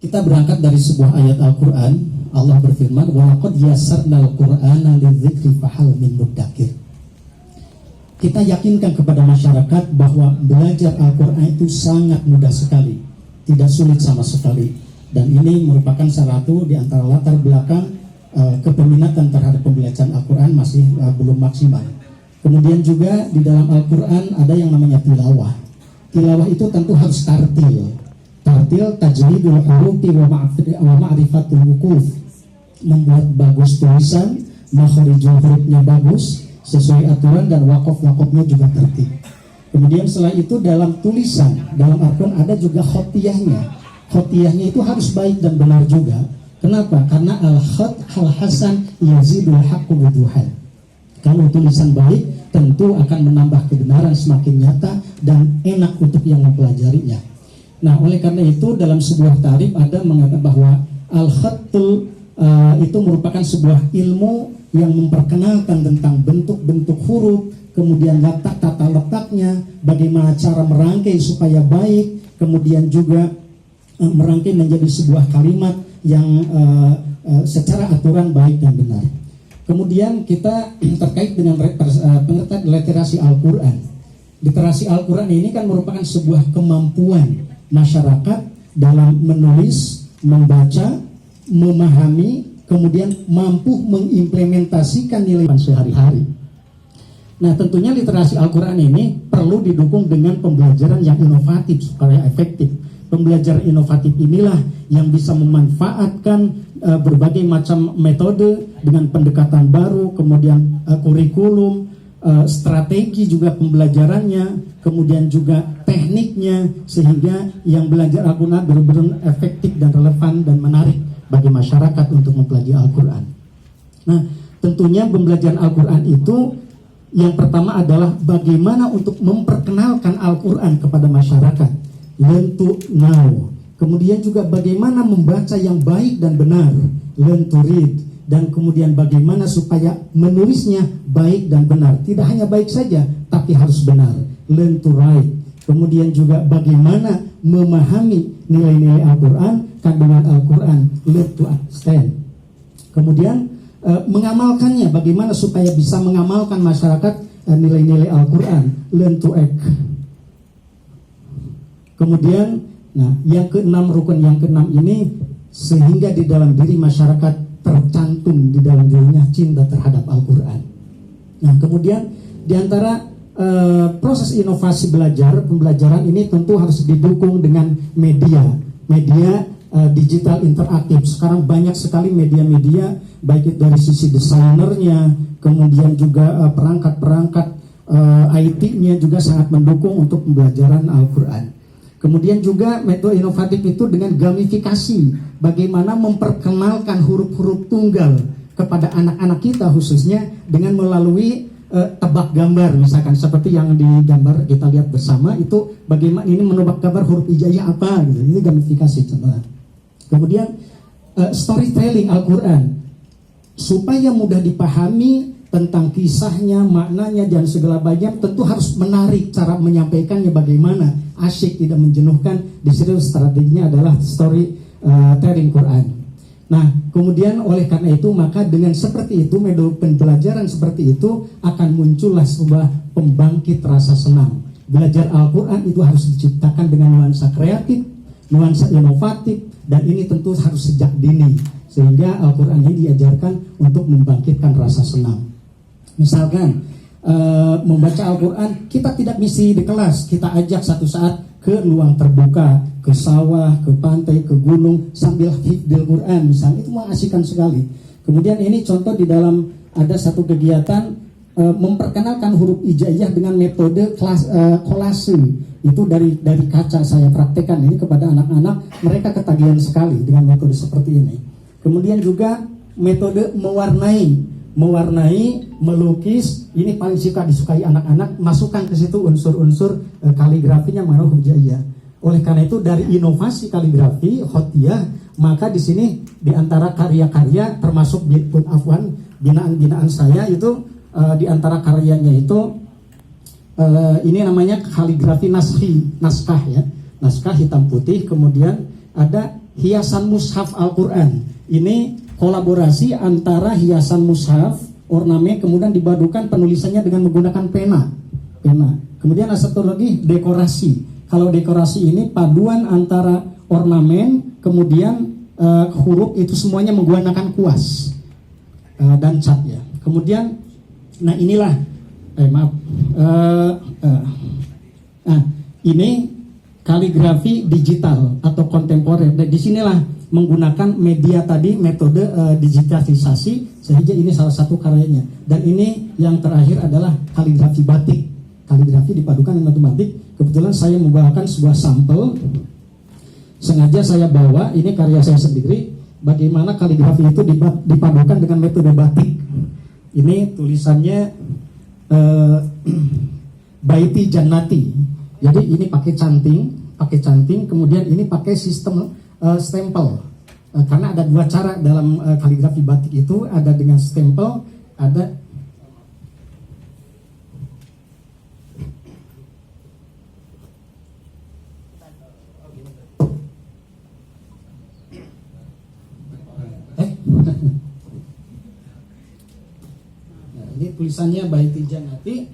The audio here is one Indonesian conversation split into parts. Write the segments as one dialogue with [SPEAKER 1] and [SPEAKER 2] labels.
[SPEAKER 1] Kita berangkat dari sebuah ayat Al-Quran. Allah berfirman, wa laqad yassarnal Qur'ana lidzikri fahal min muddakir. Kita yakinkan kepada masyarakat bahwa belajar Al-Quran itu sangat mudah sekali, tidak sulit sama sekali. Dan ini merupakan salah satu di antara latar belakang kepeminatan terhadap pembelajaran Al-Quran masih belum maksimal. Kemudian juga di dalam Al-Quran ada yang namanya tilawah. Tilawah itu tentu harus tartil, tajwidul hurufi wa ma'rifatul wuquf, membuat bagus tulisan, makharijul hurufnya bagus sesuai aturan, dan waqaf-waqafnya juga tertib. Kemudian setelah itu dalam tulisan, dalam Al-Quran ada juga khotiyahnya. Khotiyahnya itu harus baik dan benar juga. Kenapa? Karena al-khat al-hasan yazidul haqqu wuduhan. Kalau tulisan baik tentu akan menambah kebenaran semakin nyata dan enak untuk yang mempelajarinya. Nah, oleh karena itu dalam sebuah tarif ada mengatakan bahwa al-khatul itu merupakan sebuah ilmu yang memperkenalkan tentang bentuk-bentuk huruf, kemudian letak tata letaknya, bagaimana cara merangkai supaya baik, kemudian juga merangkai menjadi sebuah kalimat yang secara aturan baik dan benar. Kemudian kita terkait dengan pengertian literasi Al-Quran. Literasi Al-Quran ini kan merupakan sebuah kemampuan masyarakat dalam menulis, membaca, memahami, kemudian mampu mengimplementasikan nilai sehari-hari. Nah, tentunya literasi Al-Quran ini perlu didukung dengan pembelajaran yang inovatif supaya efektif. Pembelajaran inovatif inilah yang bisa memanfaatkan berbagai macam metode dengan pendekatan baru, kemudian kurikulum, strategi juga pembelajarannya, kemudian juga tekniknya, sehingga yang belajar Al-Quran benar-benar efektif dan relevan dan menarik bagi masyarakat untuk mempelajari Al-Quran. Nah, tentunya pembelajaran Al-Quran itu yang pertama adalah bagaimana untuk memperkenalkan Al-Quran kepada masyarakat. Learn to know. Kemudian juga bagaimana membaca yang baik dan benar, learn to read. Dan kemudian bagaimana supaya menulisnya baik dan benar. Tidak hanya baik saja, tapi harus benar, learn to write. Kemudian juga bagaimana memahami nilai-nilai Al-Quran, kandungan Al-Quran, learn to understand. Kemudian mengamalkannya, bagaimana supaya bisa mengamalkan masyarakat nilai-nilai Al-Quran, learn to act. Kemudian, nah, yang keenam, rukun yang keenam ini, sehingga di dalam diri masyarakat tercantum di dalam dirinya cinta terhadap Al-Quran. Nah, kemudian di antara proses inovasi pembelajaran ini tentu harus didukung dengan media digital interaktif. Sekarang banyak sekali media-media, baik itu dari sisi desainernya, kemudian juga perangkat-perangkat IT-nya juga sangat mendukung untuk pembelajaran Al-Quran. Kemudian juga metode inovatif itu dengan gamifikasi, bagaimana memperkenalkan huruf-huruf tunggal kepada anak-anak kita khususnya dengan melalui tebak gambar, misalkan seperti yang di gambar kita lihat bersama itu, bagaimana ini menebak gambar huruf hijaiyah apa gitu. Ini gamifikasi contohnya. Kemudian storytelling Al-Quran supaya mudah dipahami tentang kisahnya, maknanya, dan segala bagian, tentu harus menarik cara menyampaikannya bagaimana, asyik, tidak menjenuhkan. Di situ strateginya adalah storytelling Quran. Nah, kemudian oleh karena itu, maka dengan seperti itu, metode pembelajaran seperti itu akan muncullah sebuah pembangkit rasa senang. Belajar Al-Quran itu harus diciptakan dengan nuansa kreatif, nuansa inovatif, dan ini tentu harus sejak dini, sehingga Al-Quran ini diajarkan untuk membangkitkan rasa senang. Misalkan membaca Al-Quran, kita tidak mesti di kelas, kita ajak satu saat ke luang terbuka, ke sawah, ke pantai, ke gunung, sambil hifdzil Quran misalnya, itu mengasihkan sekali. Kemudian ini contoh di dalam ada satu kegiatan memperkenalkan huruf hijaiyah dengan metode kolase. Itu dari kaca saya praktekkan ini kepada anak-anak, mereka ketagihan sekali dengan metode seperti ini. Kemudian juga metode mewarnai, melukis, ini paling disukai anak-anak, masukkan ke situ unsur-unsur kaligrafinya huruf hijaiyah. Oleh karena itu dari inovasi kaligrafi khotiyah, maka di sini di antara karya-karya termasuk binaan saya itu di antara karyanya itu ini namanya kaligrafi naskah ya, naskah hitam putih. Kemudian ada hiasan mushaf Al-Quran. Ini kolaborasi antara hiasan mushaf, ornamen, kemudian dipadukan penulisannya dengan menggunakan pena. Kemudian ada satu lagi dekorasi. Kalau dekorasi ini paduan antara ornamen, kemudian huruf itu semuanya menggunakan kuas dan cat ya. Kemudian, nah inilah, ini kaligrafi digital atau kontemporer. Dan disinilah menggunakan media tadi, metode digitalisasi, sehingga ini salah satu karyanya. Dan ini yang terakhir adalah kaligrafi batik. Kaligrafi dipadukan dengan batik. Kebetulan saya membawakan sebuah sampel. Sengaja saya bawa, ini karya saya sendiri, bagaimana kaligrafi itu dipadukan dengan metode batik. Ini tulisannya Baiti Jannati. Jadi ini pakai canting, kemudian ini pakai sistem stempel. Karena ada dua cara dalam kaligrafi batik itu, ada dengan stempel, ada Nah, ini tulisannya Baiti Jannati,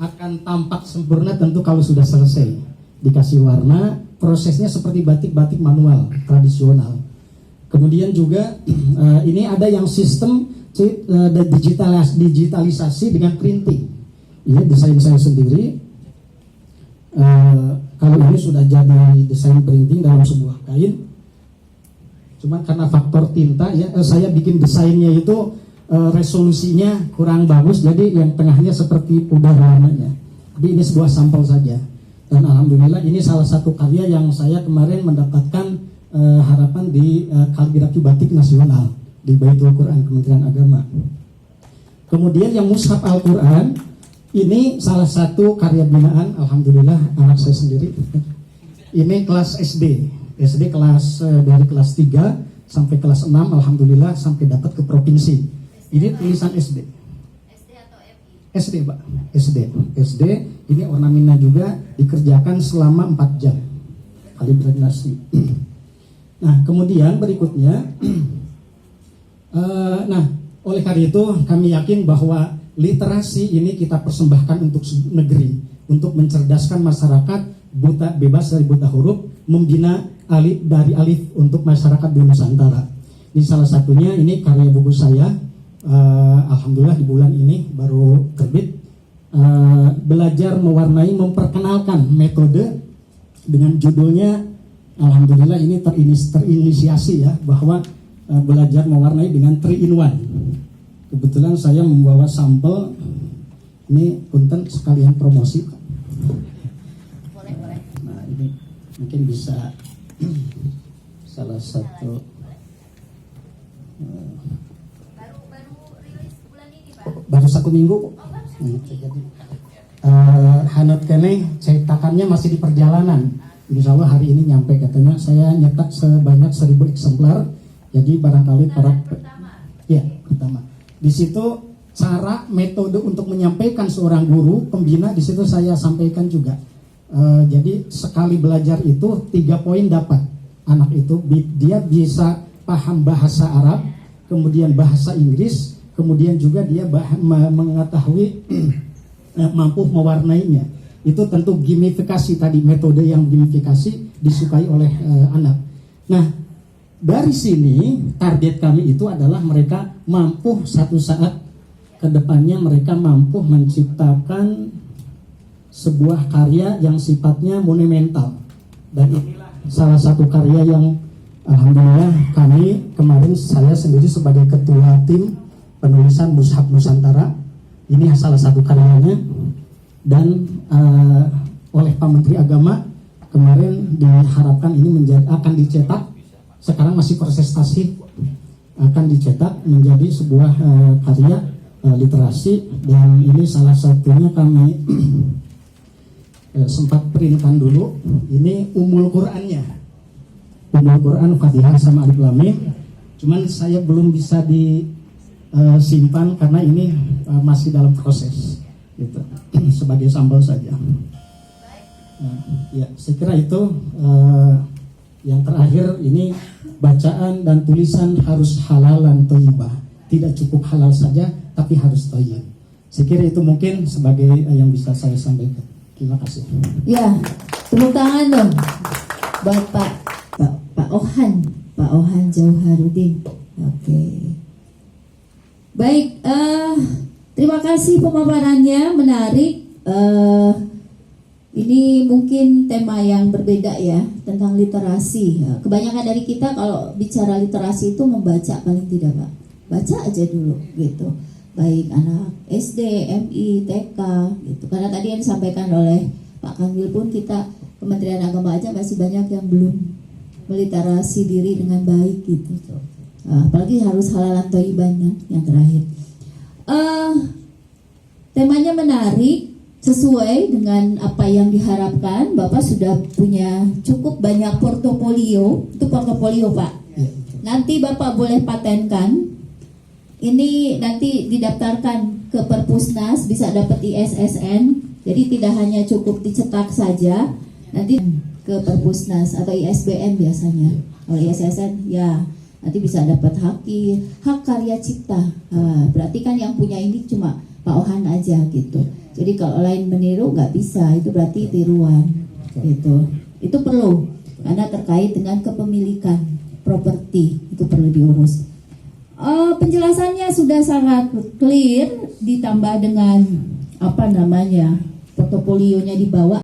[SPEAKER 1] akan tampak sempurna tentu kalau sudah selesai. Dikasih warna, prosesnya seperti batik-batik manual tradisional. Kemudian juga ini ada yang sistem digitalisasi dengan printing. Ini desain saya sendiri. Kalau ini sudah jadi desain printing dalam sebuah kain. Cuma karena faktor tinta ya, saya bikin desainnya itu resolusinya kurang bagus, jadi yang tengahnya seperti pudar warnanya. Tapi ini sebuah sampel saja. Dan alhamdulillah ini salah satu karya yang saya kemarin mendapatkan harapan di kaligrafi batik nasional di Baitul Quran Kementerian Agama. Kemudian yang mushaf Al-Quran ini salah satu karya binaan, alhamdulillah anak saya sendiri. Ini kelas SD kelas dari kelas 3 sampai kelas 6, alhamdulillah sampai dapat ke provinsi. Ini tulisan SD. SD atau FI? SD, Pak. SD. Ini ornamennya juga dikerjakan selama 4 jam. Kalibrasi. Nah, kemudian berikutnya oleh karena itu kami yakin bahwa literasi ini kita persembahkan untuk negeri, untuk mencerdaskan masyarakat bebas dari buta huruf, membina dari alif untuk masyarakat di Nusantara. Ini salah satunya, ini karya buku saya. Alhamdulillah di bulan ini baru terbit. Belajar mewarnai, memperkenalkan metode dengan judulnya, alhamdulillah ini terinisiasi ya, bahwa belajar mewarnai dengan 3-in-1. Kebetulan saya membawa sampel ini, punten sekalian promosi. Boleh. Nah ini mungkin bisa salah satu baru rilis bulan ini, Pak. Baru 1 minggu. Jadi Hanut kene cetakannya masih di perjalanan. Insya Allah hari ini nyampe, katanya. Saya nyetak sebanyak 1000 eksemplar. Jadi barangkali pertama. Di situ cara metode untuk menyampaikan seorang guru pembina, di situ saya sampaikan juga. Jadi sekali belajar itu 3 poin dapat anak itu, dia bisa paham bahasa Arab, kemudian bahasa Inggris, kemudian juga dia mengetahui mampu mewarnainya. Itu tentu gamifikasi tadi, metode yang gamifikasi disukai oleh anak. Nah, dari sini target kami itu adalah mereka mampu satu saat ke depannya mereka mampu menciptakan sebuah karya yang sifatnya monumental. Dan inilah salah satu karya yang alhamdulillah kami kemarin, saya sendiri sebagai ketua tim penulisan Mushaf Nusantara, ini salah satu karyanya. Dan oleh Pak Menteri Agama kemarin diharapkan ini akan dicetak, sekarang masih proses tasih, akan dicetak menjadi sebuah karya literasi. Dan ini salah satunya kami sempat printkan dulu. Ini Ummul Qurannya, Ummul Quran Fatihah sama Alif Lam Mim. Cuman saya belum bisa disimpan karena ini masih dalam proses gitu. Sebagai sampel saja. Ya, saya kira itu Yang terakhir ini bacaan dan tulisan harus halalan thayyibah. Tidak cukup halal saja, tapi harus thayyib. Saya kira itu mungkin sebagai yang bisa saya sampaikan. Terima kasih.
[SPEAKER 2] Ya, tepuk tangan dong, Pak Ohan Jauharudin. Oke. Baik, terima kasih pemaparannya, menarik. Ini mungkin tema yang berbeda ya, tentang literasi. Kebanyakan dari kita kalau bicara literasi itu membaca paling tidak, Pak. Baca aja dulu gitu. Baik anak SD, MI, TK gitu. Karena tadi yang disampaikan oleh Pak Kamil pun kita Kementerian Agama aja masih banyak yang belum meliterasi diri dengan baik gitu. Apalagi harus halalan thayyiban yang terakhir. Temanya menarik, sesuai dengan apa yang diharapkan. Bapak sudah punya cukup banyak portofolio. Itu portofolio, Pak. Nanti Bapak boleh patenkan. Ini nanti didaftarkan ke Perpusnas, bisa dapat ISSN. Jadi tidak hanya cukup dicetak saja, nanti ke Perpusnas atau ISBN biasanya. Kalau ISSN ya nanti bisa dapat hak karya cipta. Berarti kan yang punya ini cuma Pak Ohan aja gitu. Jadi kalau lain meniru nggak bisa, itu berarti tiruan gitu. Itu perlu karena terkait dengan kepemilikan properti, itu perlu diurus. Penjelasannya sudah sangat clear, ditambah dengan portofolionya dibawa.